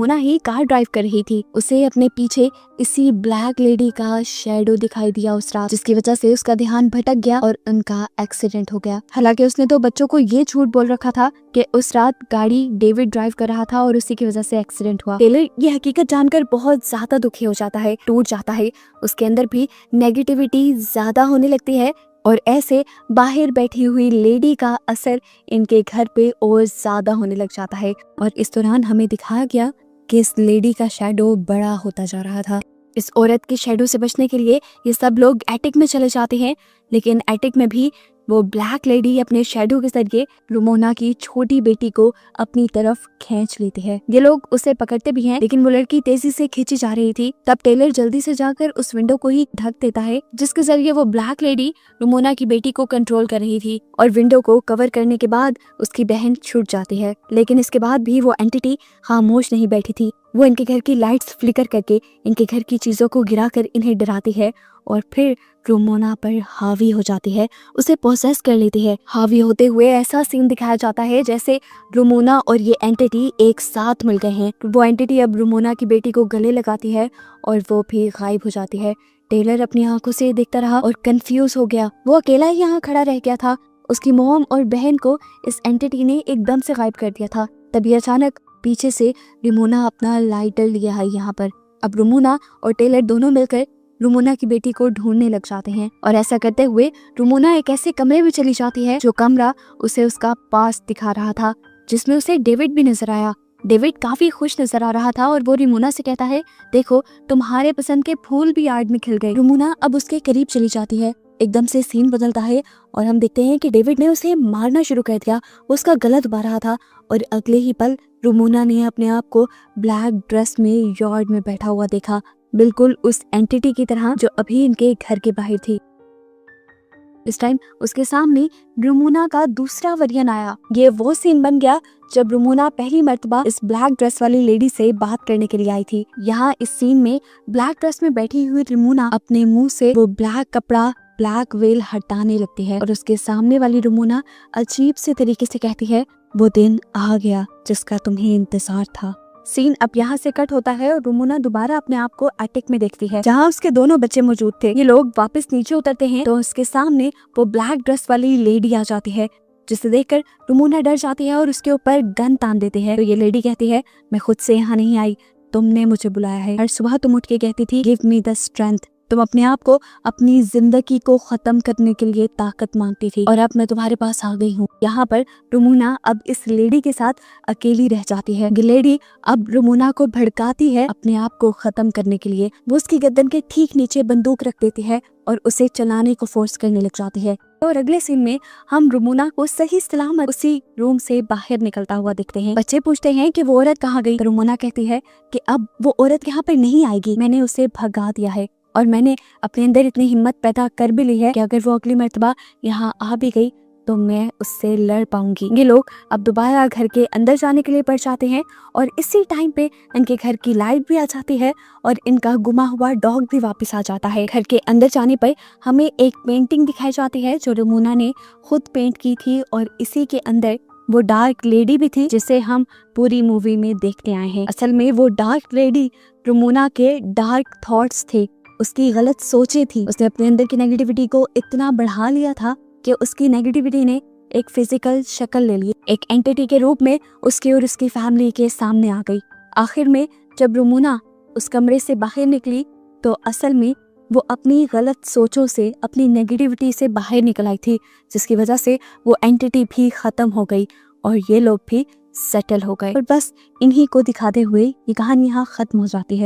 रुमोना ही car drive कर रही थी। उसे अपने पीछे इसी ब्लैक लेडी का शैडो दिखाई दिया उस रात, जिसकी वजह से उसका ध्यान भटक गया और उनका एक्सीडेंट हो गया। हालांकि उसने तो बच्चों को ये झूठ बोल रखा था कि उस रात गाड़ी डेविड ड्राइव कर रहा था और उसी की वजह से एक्सीडेंट हुआ। टेलर ये हकीकत जानकर बहुत ज्यादा दुखी हो जाता है, टूट जाता है। उसके अंदर भी नेगेटिविटी ज्यादा होने लगती है और ऐसे बाहर बैठी हुई लेडी का असर इनके घर पे और ज्यादा होने लग जाता है। और इस दौरान हमें दिखाया गया कि इस लेडी का शैडो बड़ा होता जा रहा था। इस औरत के शैडो से बचने के लिए ये सब लोग एटिक में चले जाते हैं, लेकिन एटिक में भी वो ब्लैक लेडी अपने शैडो के जरिए रुमोना की छोटी बेटी को अपनी तरफ खींच लेती है। ये लोग उसे पकड़ते भी हैं, लेकिन वो लड़की तेजी से खींची जा रही थी। तब टेलर जल्दी से जाकर उस विंडो को ही ढक देता है, जिसके जरिए वो ब्लैक लेडी रुमोना की बेटी को कंट्रोल कर रही थी। और विंडो को कवर करने के बाद उसकी बहन छूट जाती है, लेकिन इसके बाद भी वो एंटिटी खामोश नहीं बैठी थी। वो इनके घर की लाइट्स फ्लिकर करके इनके घर की चीजों को गिराकर इन्हें डराती है और फिर रुमोना पर हावी हो जाती है, उसे पोसेस कर लेती है। हावी होते हुए ऐसा सीन दिखाया जाता है जैसे रुमोना और ये एंटिटी एक साथ मिल गए हैं। वो एंटिटी अब रुमोना की बेटी को गले लगाती है और वो भी गायब हो जाती है। टेलर अपनी आंखों से देखता रहा और कंफ्यूज हो गया। वो अकेला ही यहाँ खड़ा रह गया था। उसकी मॉम और बहन को इस एंटिटी ने एकदम से गायब कर दिया था। तभी अचानक पीछे से रुमोना अपना लाइटर लिया है यहाँ पर। अब रुमोना और टेलर दोनों मिलकर रुमोना की बेटी को ढूंढने लग जाते हैं और ऐसा करते हुए रुमोना एक ऐसे कमरे में चली जाती है जो कमरा उसे उसका पास्ट दिखा रहा था, जिसमें उसे डेविड भी नजर आया। डेविड काफी खुश नजर आ रहा था और वो रुमोना से कहता है, देखो तुम्हारे पसंद के फूल भी यार्ड में खिल गए। रुमोना अब उसके करीब चली जाती है। एकदम से सीन बदलता है और हम देखते हैं कि डेविड ने उसे मारना शुरू कर दिया। उसका गला दबा रहा था और अगले ही पल रुमोना ने अपने आप को ब्लैक ड्रेस में यार्ड में बैठा हुआ देखा, बिल्कुल उस एंटिटी की तरह जो अभी इनके घर के बाहर थी। इस टाइम उसके सामने रुमोना का दूसरा वर्जन आया। ये वो सीन बन गया जब रुमोना पहली मर्तबा इस ब्लैक ड्रेस वाली लेडी से बात करने के लिए आई थी। यहाँ इस सीन में ब्लैक ड्रेस में बैठी हुई रुमोना अपने मुंह से वो ब्लैक कपड़ा, ब्लैक वेल हटाने लगती है और उसके सामने वाली रुमोना अजीब से तरीके से कहती है, वो दिन आ गया जिसका तुम्हें इंतजार था। सीन अब यहाँ से कट होता है और रुमोना दोबारा अपने आप को एटिक में देखती है, जहाँ उसके दोनों बच्चे मौजूद थे। ये लोग वापस नीचे उतरते हैं तो उसके सामने वो ब्लैक ड्रेस वाली लेडी आ जाती है, जिसे देखकर रुमोना डर जाती है और उसके ऊपर गन तान देते हैं। तो ये लेडी कहती है, मैं खुद से यहाँ नहीं आई, तुमने मुझे बुलाया है। हर सुबह तुम उठ के कहती थी, गिव मी द स्ट्रेंथ। तुम अपने आप को अपनी जिंदगी को खत्म करने के लिए ताकत मांगती थी और अब मैं तुम्हारे पास आ गई हूँ। यहाँ पर रुमोना अब इस लेडी के साथ अकेली रह जाती है। लेडी अब रुमोना को भड़काती है अपने आप को खत्म करने के लिए। वो उसकी गर्दन के ठीक नीचे बंदूक रख देती है और उसे चलाने को फोर्स करने लग जाती है। और अगले सीन में हम रुमोना को सही सलामत उसी रूम से बाहर निकलता हुआ देखते हैं। बच्चे पूछते हैं कि वो औरत कहाँ गई। रुमोना कहती है कि अब वो औरत यहाँ पर नहीं आएगी, मैंने उसे भगा दिया है और मैंने अपने अंदर इतनी हिम्मत पैदा कर भी ली है कि अगर वो अगली मर्तबा यहाँ आ भी गई तो मैं उससे लड़ पाऊंगी। ये लोग अब दोबारा घर के अंदर जाने के लिए बढ़ जाते हैं और इसी टाइम पे इनके घर की लाइट भी आ जाती है और इनका गुमा हुआ डॉग भी वापस आ जाता है। घर के अंदर जाने पर हमें एक पेंटिंग दिखाई जाती है जो रुमोना ने खुद पेंट की थी और इसी के अंदर वो डार्क लेडी भी थी जिसे हम पूरी मूवी में देखते आए हैं। असल में वो डार्क लेडी रुमोना के डार्क थॉट्स थे, उसकी गलत सोचें थी। उसने अपने अंदर की नेगेटिविटी को इतना बढ़ा लिया था कि उसकी नेगेटिविटी ने एक फिजिकल शक्ल ले ली, एक एंटिटी के रूप में उसके और उसकी फैमिली के सामने आ गई। आखिर में जब रुमोना उस कमरे से बाहर निकली तो असल में वो अपनी गलत सोचों से, अपनी नेगेटिविटी से बाहर निकल आई थी, जिसकी वजह से वो एंटिटी भी खत्म हो गई और ये लोग भी सेटल हो गए। और बस इन्हीं को दिखाते हुए ये कहानी यहाँ खत्म हो जाती है।